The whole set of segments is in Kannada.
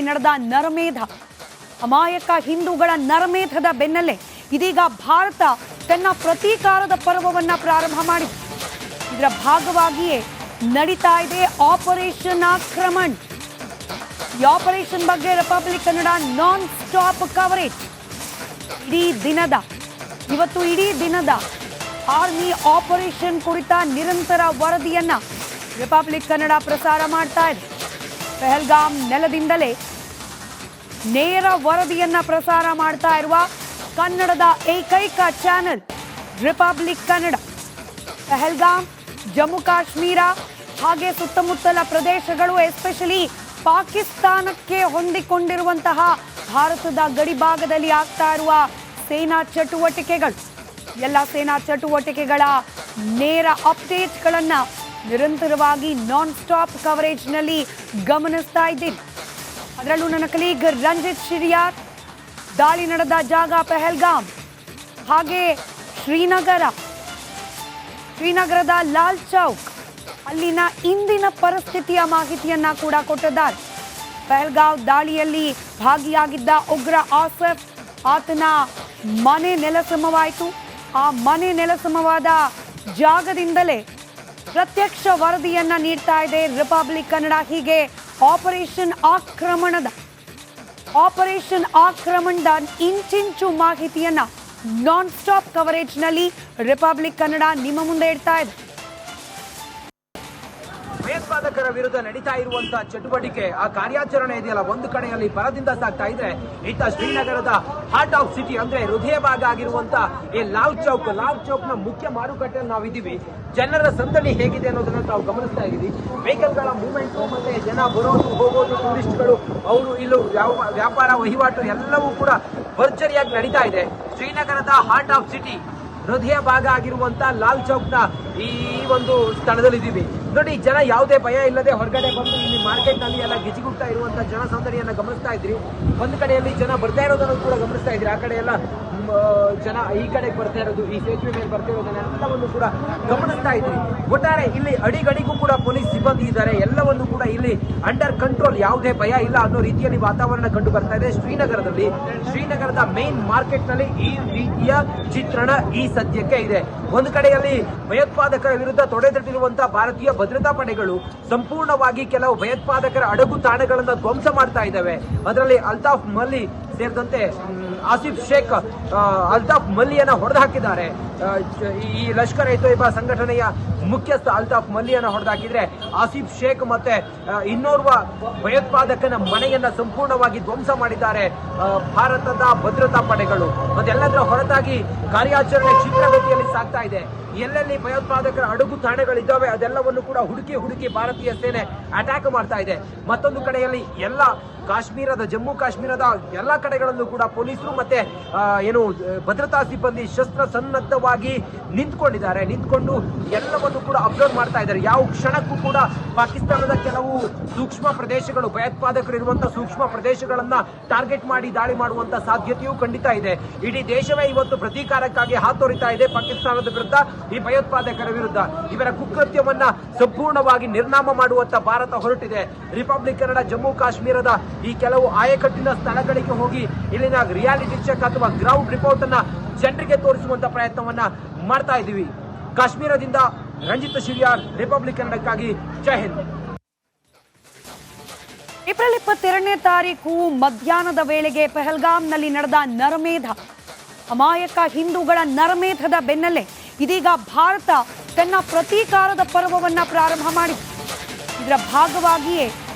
ನಡೆದ ನರಮೇಧ, ಅಮಾಯಕ ಹಿಂದೂಗಳ ನರಮೇಧದ ಬೆನ್ನಲ್ಲೇ ಇದೀಗ ಭಾರತ ತನ್ನ ಪ್ರತೀಕಾರದ ಪರ್ವವನ್ನ ಪ್ರಾರಂಭ ಮಾಡಿದೆ. ಇದರ ಭಾಗವಾಗಿಯೇ ನಡೀತಾ ಇದೆ ಆಪರೇಷನ್ ಆಕ್ರಮಣ್. ಈ ಆಪರೇಷನ್ ಬಗ್ಗೆ republic Kannada non stop coverage. ಇಡೀ ದಿನದ ಆರ್ಮಿ ಆಪರೇಷನ್ ಕುರಿತ ನಿರಂತರ ವರದಿಯನ್ನ ರಿಪಬ್ಲಿಕ್ ಕನ್ನಡ ಪ್ರಸಾರ ಮಾಡ್ತಾ ಇದೆ. ಪಹಲ್ಗಾಮ್ ನೆಲದಿಂದಲೇ ನೇರ ವರದಿಯನ್ನ ಪ್ರಸಾರ ಮಾಡ್ತಾ ಇರುವ ಕನ್ನಡದ ಏಕೈಕ ಚಾನೆಲ್ ರಿಪಬ್ಲಿಕ್ ಕನ್ನಡ. ಪಹಲ್ಗಾಮ್, ಜಮ್ಮು ಕಾಶ್ಮೀರ ಹಾಗೆ ಸುತ್ತಮುತ್ತಲ ಪ್ರದೇಶಗಳು, ಎಸ್ಪೆಷಲಿ ಪಾಕಿಸ್ತಾನಕ್ಕೆ ಹೊಂದಿಕೊಂಡಿರುವಂತಹ ಭಾರತದ ಗಡಿ ಭಾಗದಲ್ಲಿ ಆಗ್ತಾ ಇರುವ ಸೇನಾ ಚಟುವಟಿಕೆಗಳು, ಎಲ್ಲ ಸೇನಾ ಚಟುವಟಿಕೆಗಳ ನೇರ ಅಪ್ಡೇಟ್ಗಳನ್ನ ನಿರಂತರವಾಗಿ ನಾನ್ ಸ್ಟಾಪ್ ಕವರೇಜ್ನಲ್ಲಿ ಗಮನಿಸ್ತಾ ಇದ್ದೀನಿ. ಅದರಲ್ಲೂ ನನ್ನ ಕಲೀಗ್ ರಂಜಿತ್ ಶಿರಿಯಾರ್, ದಾಳಿ ನಡೆದ ಜಾಗ ಪಹಲ್ಗಾಮ್, ಹಾಗೆ ಶ್ರೀನಗರದ ಲಾಲ್ ಚೌಕ್, ಅಲ್ಲಿನ ಇಂದಿನ ಪರಿಸ್ಥಿತಿಯ ಮಾಹಿತಿಯನ್ನ ಕೂಡ ಕೊಟ್ಟಿದ್ದಾರೆ. ಪಹಲ್ಗಾಮ್ ದಾಳಿಯಲ್ಲಿ ಭಾಗಿಯಾಗಿದ್ದ ಉಗ್ರ ಆಸಫ್, ಆತನ ಮನೆ ನೆಲಸಮವಾಯಿತು. ಆ ಮನೆ ನೆಲಸಮವಾದ ಜಾಗದಿಂದಲೇ ಪ್ರತ್ಯಕ್ಷ ವರದಿಯನ್ನ ನೀಡ್ತಾ ಇದೆ ರಿಪಬ್ಲಿಕ್ ಕನ್ನಡ. ಹೀಗೆ ಆಪರೇಷನ್ ಆಕ್ರಮಣದ ಇಂಚಿಂಚು ಮಾಹಿತಿಯನ್ನ ನಾನ್ ಸ್ಟಾಪ್ ಕವರೇಜ್ನಲ್ಲಿ ರಿಪಬ್ಲಿಕ್ ಕನ್ನಡ ನಿಮ್ಮ ಮುಂದೆ ಇಡ್ತಾ ಇದೆ. ಭಯೋತ್ಪಾದಕರ ವಿರುದ್ಧ ನಡೀತಾ ಇರುವಂತಹ ಚಟುವಟಿಕೆ, ಆ ಕಾರ್ಯಾಚರಣೆ ಇದೆಯಲ್ಲ, ಒಂದು ಕಡೆಯಲ್ಲಿ ಬರದಿಂದ ಸಾಗ್ತಾ ಇದ್ರೆ, ಇತ್ತ ಶ್ರೀನಗರದ ಹಾರ್ಟ್ ಆಫ್ ಸಿಟಿ ಅಂದ್ರೆ ಹೃದಯ ಭಾಗ ಆಗಿರುವಂತ ಈ ಲಾಲ್ ಚೌಕ್ ನ ಮುಖ್ಯ ಮಾರುಕಟ್ಟೆಯಲ್ಲಿ ನಾವಿದ್ದೀವಿ. ಜನರ ಸಂದಣಿ ಹೇಗಿದೆ ಅನ್ನೋದನ್ನ ತಾವು ಗಮನಿಸ್ತಾ ಇದ್ದೀವಿ. ವೆಹಿಕಲ್ಗಳ ಮೂವ್ಮೆಂಟ್ ಮತ್ತೆ ಜನ ಬರೋದು ಹೋಗೋದು, ಟೂರಿಸ್ಟ್ಗಳು ಅವರು ಇಲ್ಲೂ ವ್ಯಾಪಾರ ವಹಿವಾಟು ಎಲ್ಲವೂ ಕೂಡ ಭರ್ಜರಿಯಾಗಿ ನಡೀತಾ ಇದೆ. ಶ್ರೀನಗರದ ಹಾರ್ಟ್ ಆಫ್ ಸಿಟಿ, ಹೃದಯ ಭಾಗ ಆಗಿರುವಂತ ಲಾಲ್ ಚೌಕ್ ನ ಈ ಒಂದು ಸ್ಥಳದಲ್ಲಿದ್ದೀವಿ. ನೋಡಿ, ಜನ ಯಾವುದೇ ಭಯ ಇಲ್ಲದೆ ಹೊರಗಡೆ ಬಂದು ಇಲ್ಲಿ ಮಾರ್ಕೆಟ್ ನಲ್ಲಿ ಎಲ್ಲ ಗಿಜಿಗುಡ್ತಾ ಇರುವಂತಹ ಜನಸಂದಣಿಯನ್ನ ಗಮನಿಸ್ತಾ ಇದ್ರಿ. ಒಂದು ಕಡೆಯಲ್ಲಿ ಜನ ಬರ್ತಾ ಇರೋದನ್ನು ಕೂಡ ಗಮನಿಸ್ತಾ ಇದ್ರಿ. ಆ ಕಡೆ ಎಲ್ಲ ಜನ ಈ ಕಡೆಗೆ ಬರ್ತಾ ಇರೋದು, ಈ ಸೇತುವೆ ಮೇಲೆ ಬರ್ತಾ ಇರೋದನ್ನೆಲ್ಲವನ್ನು ಕೂಡ ಗಮನಿಸ್ತಾ ಇದ್ರಿ. ಒಟ್ಟಾರೆ ಇಲ್ಲಿ ಅಡಿಗಡಿಗೂ ಕೂಡ ಪೊಲೀಸ್ ಸಿಬ್ಬಂದಿ ಇದ್ದಾರೆ. ಎಲ್ಲವನ್ನು ಕೂಡ ಇಲ್ಲಿ ಅಂಡರ್ ಕಂಟ್ರೋಲ್, ಯಾವುದೇ ಭಯ ಇಲ್ಲ ಅನ್ನೋ ರೀತಿಯಲ್ಲಿ ವಾತಾವರಣ ಕಂಡು ಬರ್ತಾ ಇದೆ. ಶ್ರೀನಗರದ ಮೇನ್ ಮಾರ್ಕೆಟ್ ನಲ್ಲಿ ಈ ರೀತಿಯ ಚಿತ್ರಣ ಈ ಸದ್ಯಕ್ಕೆ ಇದೆ. ಒಂದು ಕಡೆಯಲ್ಲಿ ಭಯೋತ್ಪಾದಕರ ವಿರುದ್ಧ ತೊಡೆತಟ್ಟಿರುವಂತಹ ಭಾರತೀಯ ಭದ್ರತಾ ಪಡೆಗಳು ಸಂಪೂರ್ಣವಾಗಿ ಕೆಲವು ಭಯೋತ್ಪಾದಕರ ಅಡಗು ತಾಣಗಳನ್ನು ಧ್ವಂಸ ಮಾಡ್ತಾ ಇದ್ದಾವೆ. ಅದರಲ್ಲಿ ಅಲ್ತಾಫ್ ಮಲ್ಲಿ ಸೇರಿದಂತೆ ಆಸಿಫ್ ಶೇಖ್ ಅಲ್ತಾಫ್ ಮಲ್ಲಿಯನ್ನ ಹೊಡೆದು ಹಾಕಿದ್ದಾರೆ. ಈ ಲಷ್ಕರ್ ಎ ತೊಯ್ಬಾ ಸಂಘಟನೆಯ ಮುಖ್ಯಸ್ಥ ಅಲ್ತಾಫ್ ಮಲ್ಲಿಯನ್ನ ಹೊಡೆದು ಹಾಕಿದ್ರೆ, ಆಸಿಫ್ ಶೇಖ್ ಮತ್ತೆ ಇನ್ನೋರ್ವ ಭಯೋತ್ಪಾದಕನ ಮನೆಯನ್ನ ಸಂಪೂರ್ಣವಾಗಿ ಧ್ವಂಸ ಮಾಡಿದ್ದಾರೆ ಭಾರತದ ಭದ್ರತಾ ಪಡೆಗಳು. ಅದೆಲ್ಲದರ ಹೊರತಾಗಿ ಕಾರ್ಯಾಚರಣೆ ಕ್ಷಿಪ್ರಗತಿಯಲ್ಲಿ ಸಾಗ್ತಾ ಇದೆ. ಎಲ್ಲೆಲ್ಲಿ ಭಯೋತ್ಪಾದಕರ ಅಡಗು ತಾಣಗಳಿದ್ದಾವೆ ಅದೆಲ್ಲವನ್ನು ಕೂಡ ಹುಡುಕಿ ಭಾರತೀಯ ಸೇನೆ ಅಟ್ಯಾಕ್ ಮಾಡ್ತಾ ಇದೆ. ಮತ್ತೊಂದು ಕಡೆಯಲ್ಲಿ ಜಮ್ಮು ಕಾಶ್ಮೀರದ ಎಲ್ಲ ಕಡೆಗಳಲ್ಲೂ ಕೂಡ ಪೊಲೀಸರು ಮತ್ತೆ ಭದ್ರತಾ ಸಿಬ್ಬಂದಿ ಶಸ್ತ್ರ ಸನ್ನದ್ಧವಾಗಿ ನಿಂತ್ಕೊಂಡು ಎಲ್ಲವನ್ನು ಕೂಡ ಅಬ್ಸರ್ವ್ ಮಾಡ್ತಾ ಇದ್ದಾರೆ. ಯಾವ ಕ್ಷಣಕ್ಕೂ ಕೂಡ ಪಾಕಿಸ್ತಾನದ ಕೆಲವು ಸೂಕ್ಷ್ಮ ಪ್ರದೇಶಗಳು, ಭಯೋತ್ಪಾದಕರು ಇರುವಂತಹ ಸೂಕ್ಷ್ಮ ಪ್ರದೇಶಗಳನ್ನ ಟಾರ್ಗೆಟ್ ಮಾಡಿ ದಾಳಿ ಮಾಡುವಂತ ಸಾಧ್ಯತೆಯೂ ಖಂಡಿತ ಇದೆ. ಇಡೀ ದೇಶವೇ ಇವತ್ತು ಪ್ರತೀಕಾರಕ್ಕಾಗಿ ಹಾತೊರಿತಾ ಇದೆ ಪಾಕಿಸ್ತಾನದ ವಿರುದ್ಧ, ಈ ಭಯೋತ್ಪಾದಕರ ವಿರುದ್ಧ. ಇವರ ಕುಕೃತ್ಯವನ್ನ ಸಂಪೂರ್ಣವಾಗಿ ನಿರ್ನಾಮ ಮಾಡುವಂತ ಭಾರತ ಹೊರಟಿದೆ. ರಿಪಬ್ಲಿಕ್ ಕನ್ನಡ ಜಮ್ಮು ಕಾಶ್ಮೀರದ ಈ ಕೆಲವು ಆಯಕಟ್ಟಿನ ಸ್ಥಳಗಳಿಗೆ ಹೋಗಿ ಇಲ್ಲಿನ ರಿಯಾಲಿಟಿ ಚೆಕ್ ಅಥವಾ ಗ್ರೌಂಡ್ ರಿಪೋರ್ಟ್ ಅನ್ನ ಜನರಿಗೆ ತೋರಿಸುವಂತ ಪ್ರಯತ್ನವನ್ನ ಮಾಡ್ತಾ ಇದ್ದೀವಿ. ಕಾಶ್ಮೀರದಿಂದ ರಂಜಿತ್ ಶಿರಿಯಾರ್, ರಿಪಬ್ಲಿಕ್ ಕನ್ನಡಕ್ಕಾಗಿ, ಜೈ ಹಿಂದ್. ಏಪ್ರಿಲ್ 22ನೇ ತಾರೀಕು ಮಧ್ಯಾಹ್ನದ ವೇಳೆಗೆ ಪಹಲ್ಗಾಮ್ನಲ್ಲಿ ನಡೆದ ನರಮೇಧ, ಅಮಾಯಕ ಹಿಂದೂಗಳ ನರಮೇಧದ ಬೆನ್ನಲ್ಲೇ ಇದೀಗ ಭಾರತ ತನ್ನ ಪ್ರತೀಕಾರದ ಪರ್ವವನ್ನ ಪ್ರಾರಂಭ ಮಾಡಿದೆ. ಇದರ ಭಾಗವಾಗಿಯೇ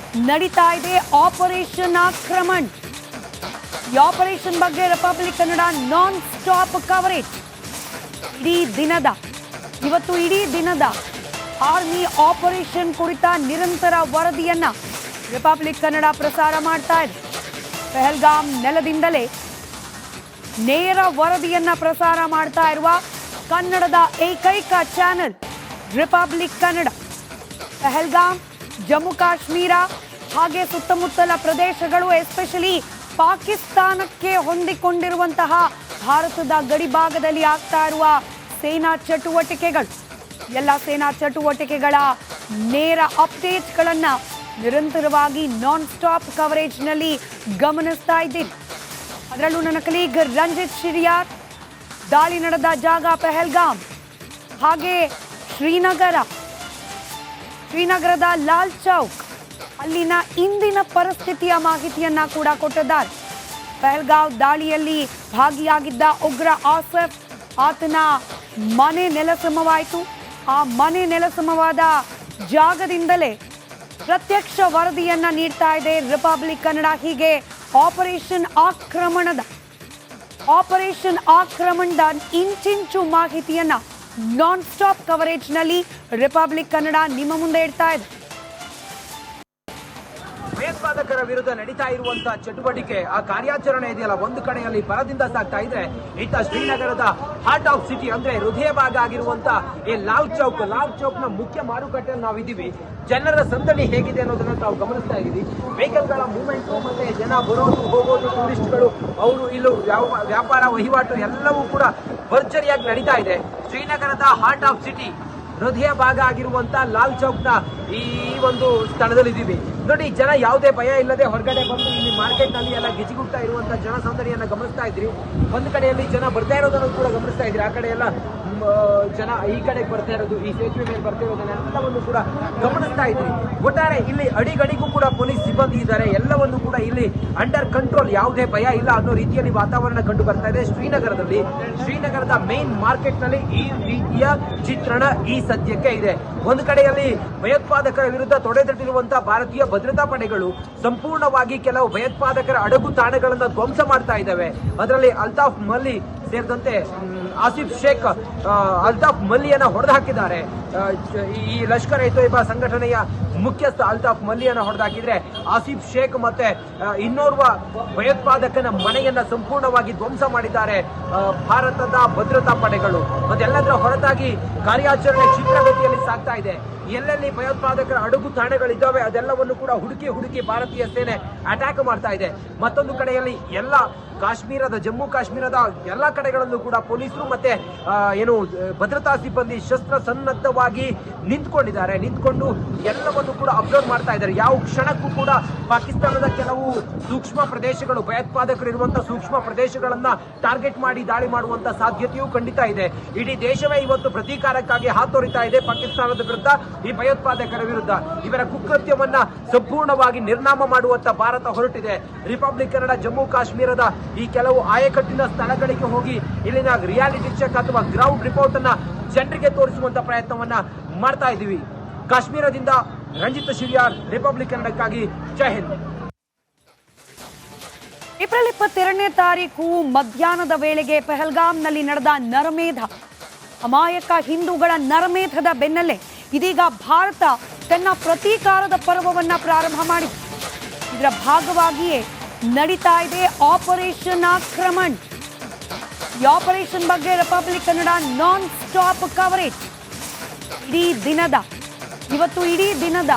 ನಡೀತಾ ಇದೆ ಆಪರೇಷನ್ ಆಕ್ರಮಣ್. ಈ ಆಪರೇಷನ್ ಬಗ್ಗೆ republic Kannada non stop coverage. ಇಡೀ ದಿನದ ಆರ್ಮಿ ಆಪರೇಷನ್ ಕುರಿತ ನಿರಂತರ ವರದಿಯನ್ನ ರಿಪಬ್ಲಿಕ್ ಕನ್ನಡ ಪ್ರಸಾರ ಮಾಡ್ತಾ ಇದೆ. ಪಹಲ್ಗಾಮ್ ನೆಲದಿಂದಲೇ ನೇರ ವರದಿಯನ್ನ ಪ್ರಸಾರ ಮಾಡ್ತಾ ಇರುವ ಕನ್ನಡದ ಏಕೈಕ ಚಾನೆಲ್ ರಿಪಬ್ಲಿಕ್ ಕನ್ನಡ. ಪಹಲ್ಗಾಮ್, ಜಮ್ಮು ಕಾಶ್ಮೀರ ಹಾಗೆ ಸುತ್ತಮುತ್ತಲ ಪ್ರದೇಶಗಳು, ಎಸ್ಪೆಷಲಿ ಪಾಕಿಸ್ತಾನಕ್ಕೆ ಹೊಂದಿಕೊಂಡಿರುವಂತಹ ಭಾರತದ ಗಡಿ ಭಾಗದಲ್ಲಿ ಆಗ್ತಾ ಇರುವ ಸೇನಾ ಚಟುವಟಿಕೆಗಳು, ಎಲ್ಲ ಸೇನಾ ಚಟುವಟಿಕೆಗಳ ನೇರ ಅಪ್ಡೇಟ್ಗಳನ್ನ ನಿರಂತರವಾಗಿ ನಾನ್ ಸ್ಟಾಪ್ ಕವರೇಜ್ನಲ್ಲಿ ಗಮನಿಸ್ತಾ ಇದ್ದೀನಿ. ಅದರಲ್ಲೂ ನನ್ನ ಕಲೀಗ್ ರಂಜಿತ್ ಶಿರಿಯಾರ್, ದಾಳಿ ನಡೆದ ಜಾಗ ಪೆಹಲ್ಗಾಮ್, ಹಾಗೆ ಶ್ರೀನಗರದ ಲಾಲ್ ಚೌಕ್, ಅಲ್ಲಿನ ಇಂದಿನ ಪರಿಸ್ಥಿತಿಯ ಮಾಹಿತಿಯನ್ನ ಕೂಡ ಕೊಟ್ಟಿದ್ದಾರೆ. ಪೆಹಲ್ಗಾವ್ ದಾಳಿಯಲ್ಲಿ ಭಾಗಿಯಾಗಿದ್ದ ಉಗ್ರ ಆಸಿಫ್, ಆತನ ಮನೆ ನೆಲಸಮವಾಯಿತು. ಆ ಮನೆ ನೆಲಸಮವಾದ ಜಾಗದಿಂದಲೇ ಪ್ರತ್ಯಕ್ಷ ವರದಿಯನ್ನ ನೀಡ್ತಾ ಇದೆ ರಿಪಬ್ಲಿಕ್ ಕನ್ನಡ. ಹೀಗೆ ಆಪರೇಷನ್ ಆಕ್ರಮಣದ ಇಂಚಿಂಚು ಮಾಹಿತಿಯನ್ನ ನಾನ್ ಸ್ಟಾಪ್ ಕವರೇಜ್ನಲ್ಲಿ ರಿಪಬ್ಲಿಕ್ ಕನ್ನಡ ನಿಮ್ಮ ಮುಂದೆ ಇಡ್ತಾ ಇದೆ. ಭಯೋತ್ಪಾದಕರ ವಿರುದ್ಧ ನಡೀತಾ ಇರುವಂತಹ ಚಟುವಟಿಕೆ, ಆ ಕಾರ್ಯಾಚರಣೆ ಇದೆಯಲ್ಲ, ಒಂದು ಕಡೆಯಲ್ಲಿ ಭರದಿಂದ ಸಾಗ್ತಾ ಇದ್ರೆ ಇತ್ತ ಶ್ರೀನಗರದ ಹಾರ್ಟ್ ಆಫ್ ಸಿಟಿ ಅಂದ್ರೆ ಹೃದಯ ಭಾಗ ಆಗಿರುವಂತ ಈ ಲಾಲ್ ಚೌಕ್ ನ ಮುಖ್ಯ ಮಾರುಕಟ್ಟೆಯಲ್ಲಿ ನಾವಿದ್ದೀವಿ. ಜನರ ಸಂದಣಿ ಹೇಗಿದೆ ಅನ್ನೋದನ್ನ ನಾವು ಗಮನಿಸ್ತಾ ಇದ್ದೀವಿ. ವೆಹಿಕಲ್ಗಳ ಮೂವ್ಮೆಂಟ್ ಮತ್ತೆ ಜನ ಬರೋದು ಹೋಗೋದು, ಟೂರಿಸ್ಟ್ಗಳು ಅವರು ಇಲ್ಲೂ ವ್ಯಾಪಾರ ವಹಿವಾಟು ಎಲ್ಲವೂ ಕೂಡ ಭರ್ಜರಿಯಾಗಿ ನಡೀತಾ ಇದೆ. ಶ್ರೀನಗರದ ಹಾರ್ಟ್ ಆಫ್ ಸಿಟಿ ಹೃದಯ ಭಾಗ ಆಗಿರುವಂತ ಲಾಲ್ ಚೌಕ್ ನ ಈ ಒಂದು ಸ್ಥಳದಲ್ಲಿ ಇದ್ದೀವಿ. ನೋಡಿ, ಜನ ಯಾವುದೇ ಭಯ ಇಲ್ಲದೆ ಹೊರಗಡೆ ಬಂದು ಇಲ್ಲಿ ಮಾರ್ಕೆಟ್ ನಲ್ಲಿ ಎಲ್ಲ ಗಿಜಿಗುಡ್ತಾ ಇರುವಂತ ಜನ ಸಂದಣಿಯನ್ನ ಗಮನಿಸ್ತಾ ಇದ್ರಿ. ಒಂದು ಕಡೆಯಲ್ಲಿ ಜನ ಬರ್ತಾ ಇರೋದನ್ನು ಕೂಡ ಗಮನಿಸ್ತಾ ಇದ್ರಿ. ಆ ಕಡೆ ಎಲ್ಲ ಜನ ಈ ಕಡೆಗೆ ಬರ್ತಾ ಇರೋದು, ಈ ಸೇತುವೆ ಮೇಲೆ ಬರ್ತಾ ಇರೋದನ್ನೆಲ್ಲವನ್ನು ಕೂಡ ಗಮನಿಸ್ತಾ ಇದ್ರಿ. ಒಟ್ಟಾರೆ ಇಲ್ಲಿ ಅಡಿಗಡಿಗೂ ಕೂಡ ಪೊಲೀಸ್ ಸಿಬ್ಬಂದಿ ಇದ್ದಾರೆ. ಎಲ್ಲವನ್ನು ಕೂಡ ಇಲ್ಲಿ ಅಂಡರ್ ಕಂಟ್ರೋಲ್, ಯಾವುದೇ ಭಯ ಇಲ್ಲ ಅನ್ನೋ ರೀತಿಯಲ್ಲಿ ವಾತಾವರಣ ಕಂಡು ಬರ್ತಾ ಇದೆ. ಶ್ರೀನಗರದ ಮೇನ್ ಮಾರ್ಕೆಟ್ ನಲ್ಲಿ ಈ ರೀತಿಯ ಚಿತ್ರಣ ಈ ಸದ್ಯಕ್ಕೆ ಇದೆ. ಒಂದು ಕಡೆಯಲ್ಲಿ ಭಯೋತ್ಪಾದಕರ ವಿರುದ್ಧ ತೊಡೆತಟ್ಟಿರುವಂತಹ ಭಾರತೀಯ ಭದ್ರತಾ ಪಡೆಗಳು ಸಂಪೂರ್ಣವಾಗಿ ಕೆಲವು ಭಯೋತ್ಪಾದಕರ ಅಡಗು ತಾಣಗಳನ್ನು ಧ್ವಂಸ ಮಾಡ್ತಾ ಇದ್ದಾವೆ. ಅದರಲ್ಲಿ ಅಲ್ತಾಫ್ ಮಲ್ಲಿ ಸೇರಿದಂತೆ ಆಸಿಫ್ ಶೇಖ್, ಅಲ್ತಾಫ್ ಮಲ್ಲಿಯನ್ನ ಹೊಡೆದು ಹಾಕಿದ್ದಾರೆ. ಈ ಲಷ್ಕರ್ ಎ ತೊಯ್ಬಾ ಸಂಘಟನೆಯ ಮುಖ್ಯಸ್ಥ ಅಲ್ತಾಫ್ ಮಲ್ಲಿಯನ್ನ ಹೊಡೆದಾಕಿದ್ರೆ, ಆಸಿಫ್ ಶೇಖ್ ಮತ್ತೆ ಇನ್ನೋರ್ವ ಭಯೋತ್ಪಾದಕನ ಮನೆಯನ್ನ ಸಂಪೂರ್ಣವಾಗಿ ಧ್ವಂಸ ಮಾಡಿದ್ದಾರೆ ಭಾರತದ ಭದ್ರತಾ ಪಡೆಗಳು. ಅದೆಲ್ಲದರ ಹೊರತಾಗಿ ಕಾರ್ಯಾಚರಣೆ ಕ್ಷಿಪ್ರಗತಿಯಲ್ಲಿ ಸಾಗ್ತಾ ಇದೆ. ಎಲ್ಲೆಲ್ಲಿ ಭಯೋತ್ಪಾದಕರ ಅಡಗು ತಾಣಗಳಿದ್ದಾವೆ ಅದೆಲ್ಲವನ್ನು ಕೂಡ ಹುಡುಕಿ ಭಾರತೀಯ ಸೇನೆ ಅಟ್ಯಾಕ್ ಮಾಡ್ತಾ ಇದೆ. ಮತ್ತೊಂದು ಕಡೆಯಲ್ಲಿ ಎಲ್ಲ ಜಮ್ಮು ಕಾಶ್ಮೀರದ ಎಲ್ಲ ಕಡೆಗಳಲ್ಲೂ ಕೂಡ ಪೊಲೀಸರು ಮತ್ತೆ ಭದ್ರತಾ ಸಿಬ್ಬಂದಿ ಶಸ್ತ್ರ ಸನ್ನದ್ಧವಾಗಿ ನಿಂತ್ಕೊಂಡು ಎಲ್ಲವನ್ನು ಕೂಡ ಅಬ್ಸರ್ವ್ ಮಾಡ್ತಾ ಇದ್ದಾರೆ. ಯಾವ ಕ್ಷಣಕ್ಕೂ ಕೂಡ ಪಾಕಿಸ್ತಾನದ ಕೆಲವು ಸೂಕ್ಷ್ಮ ಪ್ರದೇಶಗಳು, ಭಯೋತ್ಪಾದಕರು ಇರುವಂತಹ ಸೂಕ್ಷ್ಮ ಪ್ರದೇಶಗಳನ್ನ ಟಾರ್ಗೆಟ್ ಮಾಡಿ ದಾಳಿ ಮಾಡುವಂತ ಸಾಧ್ಯತೆಯೂ ಖಂಡಿತ ಇದೆ. ಇಡೀ ದೇಶವೇ ಇವತ್ತು ಪ್ರತೀಕಾರಕ್ಕಾಗಿ ಹಾತೊರಿತಾ ಇದೆ ಪಾಕಿಸ್ತಾನದ ವಿರುದ್ಧ, ಈ ಭಯೋತ್ಪಾದಕರ ವಿರುದ್ಧ. ಇವರ ಕುಕೃತ್ಯವನ್ನ ಸಂಪೂರ್ಣವಾಗಿ ನಿರ್ನಾಮ ಮಾಡುವಂತ ಭಾರತ ಹೊರಟಿದೆ. ರಿಪಬ್ಲಿಕ್ ಕನ್ನಡ ಜಮ್ಮು ಕಾಶ್ಮೀರದ ಈ ಕೆಲವು ಆಯಕಟ್ಟಿನ ಸ್ಥಳಗಳಿಗೆ ಹೋಗಿ ಇಲ್ಲಿನ ರಿಯಾಲಿಟಿ ಚೆಕ್ ಅಥವಾ ಗ್ರೌಂಡ್ ರಿಪೋರ್ಟ್ ಅನ್ನ ಜನರಿಗೆ ತೋರಿಸುವಂತ ಪ್ರಯತ್ನವನ್ನ ಮಾಡ್ತಾ ಇದ್ದೀವಿ. ಕಾಶ್ಮೀರದಿಂದ ರಂಜಿತ್ ಶಿರಿಯಾರ್, ರಿಪಬ್ಲಿಕ್ ಕನ್ನಡಕ್ಕಾಗಿ, ಜೈ ಹಿಂದ್. ಏಪ್ರಿಲ್ 22ನೇ ತಾರೀಕು ಮಧ್ಯಾಹ್ನದ ವೇಳೆಗೆ ಪೆಹಲ್ಗಾಮ್ನಲ್ಲಿ ನಡೆದ ನರಮೇಧ, ಅಮಾಯಕ ಹಿಂದೂಗಳ ನರಮೇಧದ ಬೆನ್ನಲ್ಲೇ ಇದೀಗ ಭಾರತ ತನ್ನ ಪ್ರತೀಕಾರದ ಪರ್ವವನ್ನ ಪ್ರಾರಂಭ ಮಾಡಿದೆ. ಇದರ ಭಾಗವಾಗಿಯೇ ನಡೀತಾ ಇದೆ ಆಪರೇಷನ್ ಆಕ್ರಮಣ್. ಈ ಆಪರೇಷನ್ ಬಗ್ಗೆ republic Kannada non stop coverage ಇವತ್ತು ಇಡೀ ದಿನದ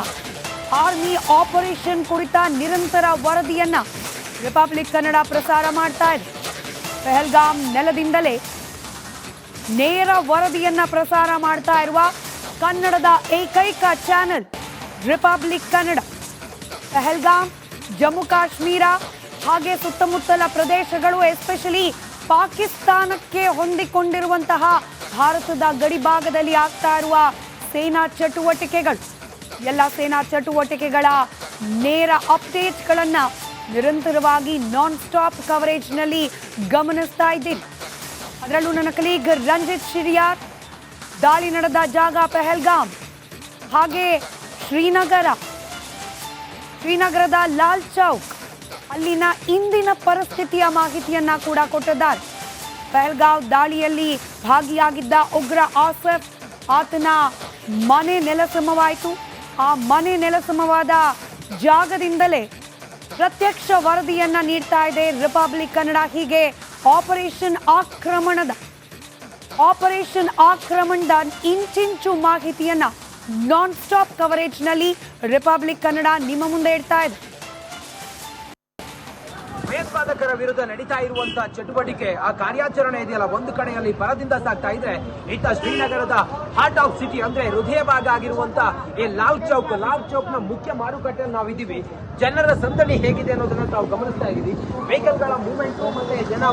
ಆರ್ಮಿ ಆಪರೇಷನ್ ಕುರಿತ ನಿರಂತರ ವರದಿಯನ್ನ ರಿಪಬ್ಲಿಕ್ ಕನ್ನಡ ಪ್ರಸಾರ ಮಾಡ್ತಾ ಇದೆ. ಪೆಹಲ್ಗಾಮ್ ನೆಲದಿಂದಲೇ ನೇರ ವರದಿಯನ್ನ ಪ್ರಸಾರ ಮಾಡ್ತಾ ಇರುವ ಕನ್ನಡದ ಏಕೈಕ ಚಾನೆಲ್ ರಿಪಬ್ಲಿಕ್ ಕನ್ನಡ. ಪೆಹಲ್ಗಾಮ್, ಜಮ್ಮು ಕಾಶ್ಮೀರ ಹಾಗೆ ಸುತ್ತಮುತ್ತಲ ಪ್ರದೇಶಗಳು, ಎಸ್ಪೆಷಲಿ ಪಾಕಿಸ್ತಾನಕ್ಕೆ ಹೊಂದಿಕೊಂಡಿರುವಂತಹ ಭಾರತದ ಗಡಿ ಭಾಗದಲ್ಲಿ ಆಗ್ತಾ ಇರುವ ಸೇನಾ ಚಟುವಟಿಕೆಗಳು, ಎಲ್ಲ ಸೇನಾ ಚಟುವಟಿಕೆಗಳ ನೇರ ಅಪ್ಡೇಟ್ಗಳನ್ನ ನಿರಂತರವಾಗಿ ನಾನ್ ಸ್ಟಾಪ್ ಕವರೇಜ್ನಲ್ಲಿ ಗಮನಿಸ್ತಾ ಇದ್ದೀನಿ. ಅದರಲ್ಲೂ ನನ್ನ ಕಲೀಗ್ ರಂಜಿತ್ ಶಿರಿಯಾರ್, ದಾಳಿ ನಡೆದ ಜಾಗ ಪೆಹಲ್ಗಾಮ್, ಹಾಗೆ ಶ್ರೀನಗರದ ಲಾಲ್ ಚೌಕ್, ಅಲ್ಲಿನ ಇಂದಿನ ಪರಿಸ್ಥಿತಿಯ ಮಾಹಿತಿಯನ್ನ ಕೂಡ ಕೊಟ್ಟಿದ್ದಾರೆ. ಪೆಹಲ್ಗಾವ್ ದಾಳಿಯಲ್ಲಿ ಭಾಗಿಯಾಗಿದ್ದ ಉಗ್ರ ಆಸಿಫ್, ಆತನ ಮನೆ ನೆಲಸಮವಾಯಿತು. ಆ ಮನೆ ನೆಲಸಮವಾದ ಜಾಗದಿಂದಲೇ ಪ್ರತ್ಯಕ್ಷ ವರದಿಯನ್ನ ನೀಡ್ತಾ ಇದೆ ರಿಪಬ್ಲಿಕ್ ಕನ್ನಡ. ಹೀಗೆ ಆಪರೇಷನ್ ಆಕ್ರಮಣದ ಇಂಚಿಂಚು ಮಾಹಿತಿಯನ್ನ ನಾನ್ ಸ್ಟಾಪ್ ಕವರೇಜ್ನಲ್ಲಿ ರಿಪಬ್ಲಿಕ್ ಕನ್ನಡ ನಿಮ್ಮ ಮುಂದೆ ಇಡ್ತಾ ಇದೆ. ಭಯೋತ್ಪಾದಕರ ವಿರುದ್ಧ ನಡೀತಾ ಇರುವಂತಹ ಚಟುವಟಿಕೆ ಆ ಕಾರ್ಯಾಚರಣೆ ಇದೆಯಲ್ಲ ಒಂದು ಕಡೆಯಲ್ಲಿ ಭರದಿಂದ ಸಾಗ್ತಾ ಇದ್ರೆ ಇತ್ತ ಶ್ರೀನಗರದ ಹಾರ್ಟ್ ಆಫ್ ಸಿಟಿ ಅಂದ್ರೆ ಹೃದಯ ಭಾಗ ಆಗಿರುವಂತ ಈ ಲಾಲ್ ಚೌಕ್ ನ ಮುಖ್ಯ ಮಾರುಕಟ್ಟೆಯಲ್ಲಿ ನಾವಿದ್ದೀವಿ. ಜನರ ಸಂದಣಿ ಹೇಗಿದೆ ಅನ್ನೋದನ್ನ ತಾವು ಗಮನಿಸ್ತಾ ಇದ್ದೀವಿ. ವೆಹಿಕಲ್ಗಳ ಮೂವ್ಮೆಂಟ್ ಮತ್ತೆ ಜನ